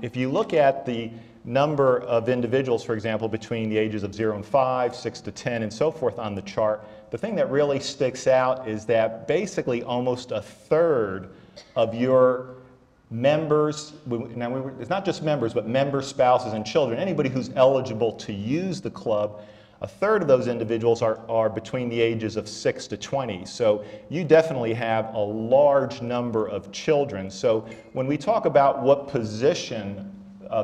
If you look at the number of individuals, for example, between the ages of 0 and 5, 6 to 10, and so forth on the chart, the thing that really sticks out is that basically almost a third of your members, now it's not just members, but members, spouses, and children, anybody who's eligible to use the club, a third of those individuals are between the ages of 6 to 20. So you definitely have a large number of children. So when we talk about what position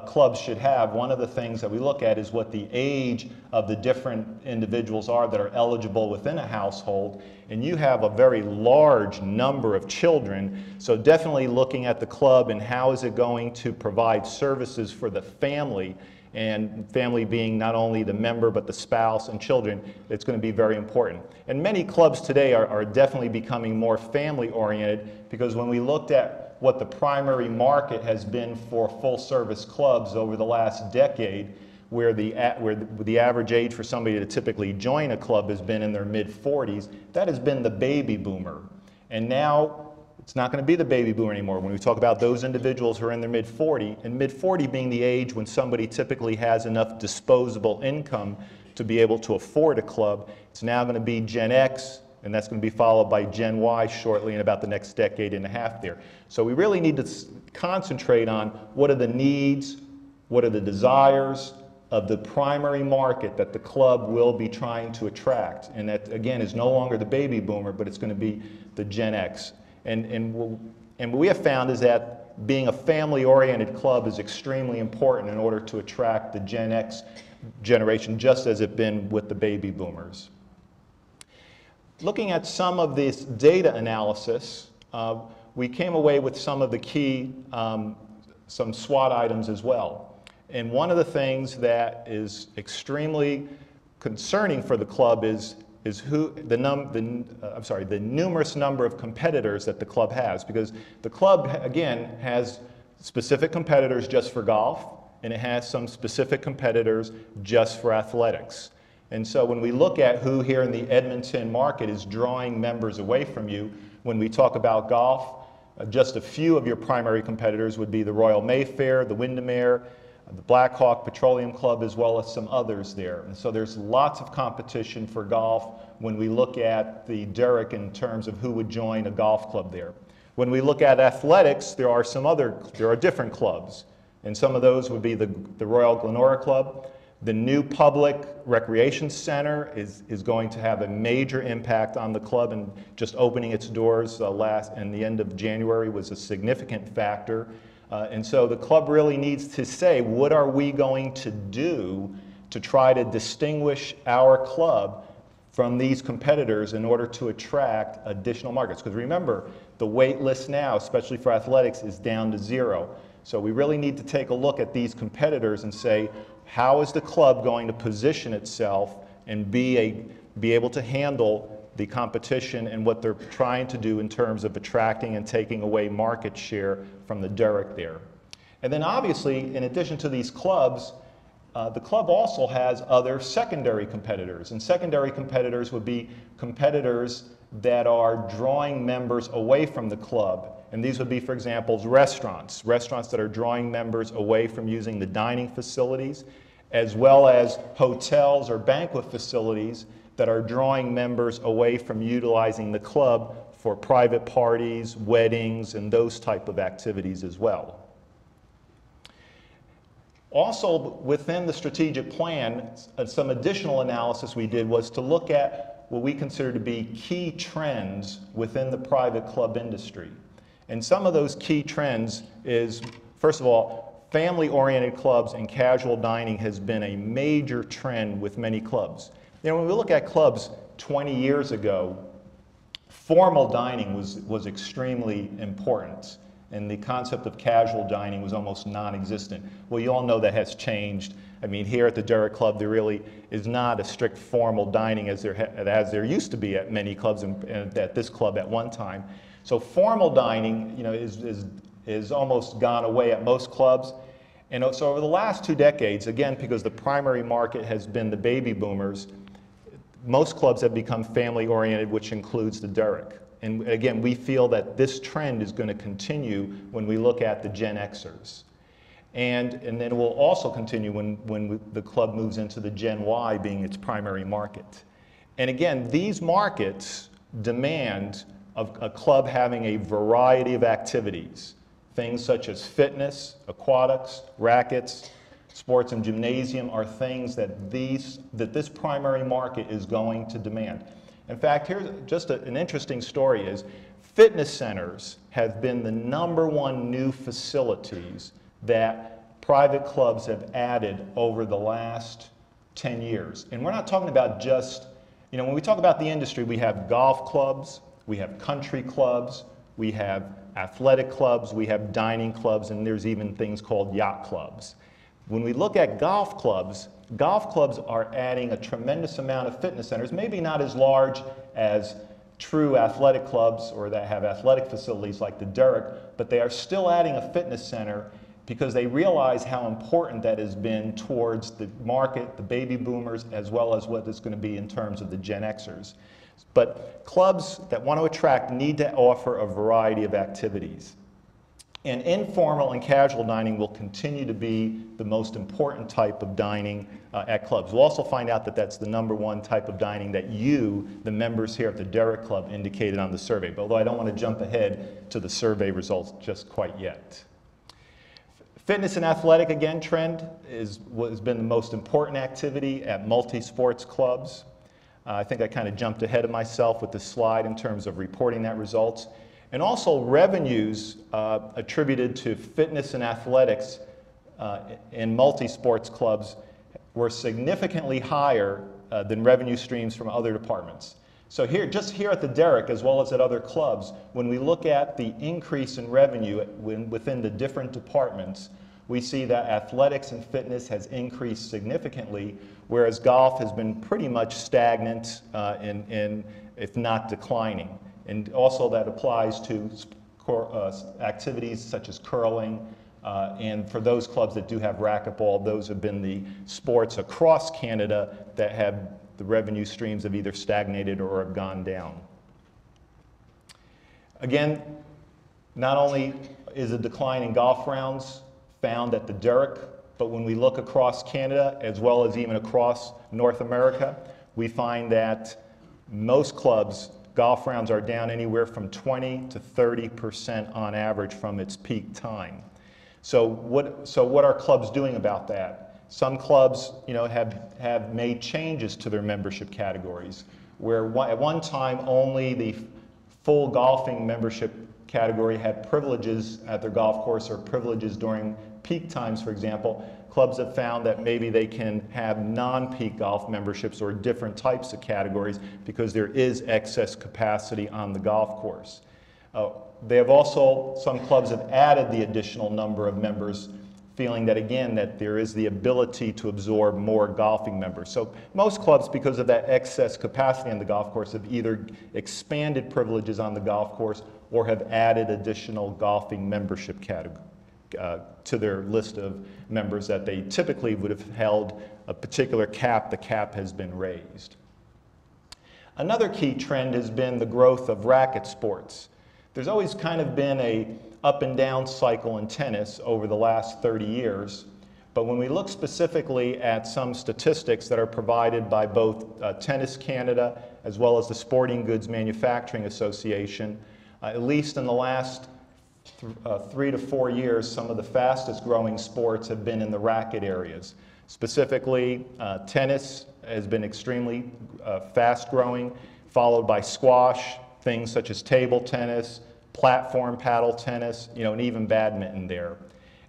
clubs should have, one of the things that we look at is what the age of the different individuals are that are eligible within a household. And you have a very large number of children, so definitely looking at the club and how is it going to provide services for the family, and family being not only the member but the spouse and children, it's going to be very important. And many clubs today are definitely becoming more family oriented, because when we looked at what the primary market has been for full service clubs over the last decade, where the average age for somebody to typically join a club has been in their mid-40s, that has been the baby boomer. And now it's not going to be the baby boomer anymore. When we talk about those individuals who are in their mid-40, and mid-40 being the age when somebody typically has enough disposable income to be able to afford a club, it's now going to be Gen X, and that's going to be followed by Gen Y shortly in about the next decade and a half there. So we really need to concentrate on what are the needs, what are the desires of the primary market that the club will be trying to attract. And that, again, is no longer the baby boomer, but it's going to be the Gen X. And what we have found is that being a family-oriented club is extremely important in order to attract the Gen X generation, just as it's been with the baby boomers. Looking at some of this data analysis, we came away with some of the key, some SWOT items as well. And one of the things that is extremely concerning for the club is the numerous number of competitors that the club has, because the club, again, has specific competitors just for golf, and it has some specific competitors just for athletics. And so when we look at who here in the Edmonton market is drawing members away from you, when we talk about golf, just a few of your primary competitors would be the Royal Mayfair, the Windermere, the Blackhawk Petroleum Club, as well as some others there. And so there's lots of competition for golf when we look at the Derrick in terms of who would join a golf club there. When we look at athletics, there are different clubs. And some of those would be the Royal Glenora Club. The new public recreation center is going to have a major impact on the club, and just opening its doors in the end of January was a significant factor. And so the club really needs to say, what are we going to do to try to distinguish our club from these competitors in order to attract additional markets? Because remember, the wait list now, especially for athletics, is down to 0. So we really need to take a look at these competitors and say, how is the club going to position itself and be able to handle the competition and what they're trying to do in terms of attracting and taking away market share from the Derrick there. And then obviously, in addition to these clubs, the club also has other secondary competitors. And secondary competitors would be competitors that are drawing members away from the club. And these would be, for example, restaurants that are drawing members away from using the dining facilities, as well as hotels or banquet facilities that are drawing members away from utilizing the club for private parties, weddings, and those type of activities as well. Also, within the strategic plan, some additional analysis we did was to look at what we consider to be key trends within the private club industry. And some of those key trends is, first of all, family-oriented clubs and casual dining has been a major trend with many clubs. You know, when we look at clubs 20 years ago, formal dining was extremely important, and the concept of casual dining was almost non-existent. Well, you all know that has changed. I mean, here at the Derrick Club, there really is not a strict formal dining as there used to be at many clubs and at this club at one time. So formal dining, you know, is almost gone away at most clubs. And so over the last 2 decades, again, because the primary market has been the baby boomers, most clubs have become family-oriented, which includes the Derrick. And again, we feel that this trend is going to continue when we look at the Gen Xers. and then it will also continue when the club moves into the Gen Y being its primary market. And again, these markets demand of a club having a variety of activities, things such as fitness, aquatics, rackets, sports and gymnasium are things that this primary market is going to demand. In fact, here's just an interesting story is fitness centers have been the #1 new facilities that private clubs have added over the last 10 years. And we're not talking about just, when we talk about the industry, we have golf clubs, we have country clubs, we have athletic clubs, we have dining clubs, and there's even things called yacht clubs. When we look at golf clubs are adding a tremendous amount of fitness centers, maybe not as large as true athletic clubs or that have athletic facilities like the Derrick, but they are still adding a fitness center because they realize how important that has been towards the market, the baby boomers, as well as what it's going to be in terms of the Gen Xers. But clubs that want to attract need to offer a variety of activities. And informal and casual dining will continue to be the most important type of dining at clubs. We'll also find out that that's the #1 type of dining that you, the members here at the Derrick Club, indicated on the survey. But although I don't want to jump ahead to the survey results just quite yet. Fitness and athletic, again, trend has been the most important activity at multi-sports clubs. I think I kind of jumped ahead of myself with this slide in terms of reporting that results. And also revenues attributed to fitness and athletics in multi-sports clubs were significantly higher than revenue streams from other departments. So just here at the Derrick, as well as at other clubs, when we look at the increase in revenue within the different departments, we see that athletics and fitness has increased significantly, whereas golf has been pretty much stagnant, if not declining. And also that applies to activities such as curling, and for those clubs that do have racquetball, those have been the sports across Canada that have the revenue streams have either stagnated or have gone down. Again, not only is a decline in golf rounds found at the Derrick, but when we look across Canada, as well as even across North America, we find that most clubs, golf rounds are down anywhere from 20 to 30% on average from its peak time. So what are clubs doing about that? Some clubs, have made changes to their membership categories, where at one time only the full golfing membership category had privileges at their golf course or privileges during peak times, for example. Clubs have found that maybe they can have non-peak golf memberships or different types of categories because there is excess capacity on the golf course. Some clubs have added the additional number of members, feeling that, again, that there is the ability to absorb more golfing members. So most clubs, because of that excess capacity on the golf course, have either expanded privileges on the golf course or have added additional golfing membership categories to their list of members that they typically would have held a particular cap. The cap has been raised. Another key trend has been the growth of racket sports. There's always kind of been a up and down cycle in tennis over the last 30 years, but when we look specifically at some statistics that are provided by both Tennis Canada as well as the Sporting Goods Manufacturing Association, at least in the last 3 to 4 years, some of the fastest growing sports have been in the racket areas. Specifically, tennis has been extremely fast growing, followed by squash, things such as table tennis, platform paddle tennis, and even badminton there.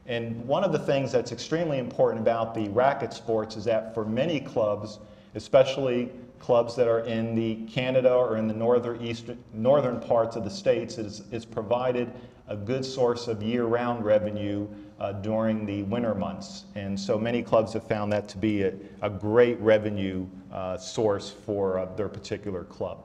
And one of the things that's extremely important about the racket sports is that for many clubs, especially clubs that are in the Canada or in the northern parts of the states, it's provided a good source of year-round revenue during the winter months. And so many clubs have found that to be a great revenue source for their particular club.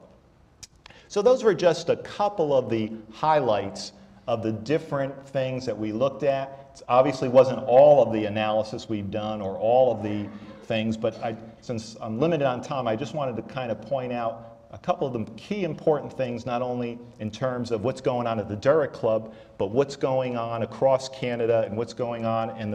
So those were just a couple of the highlights of the different things that we looked at. It obviously wasn't all of the analysis we've done or all of the things, but since I'm limited on time, I just wanted to kind of point out a couple of the key important things, not only in terms of what's going on at the Derrick Club, but what's going on across Canada and what's going on in the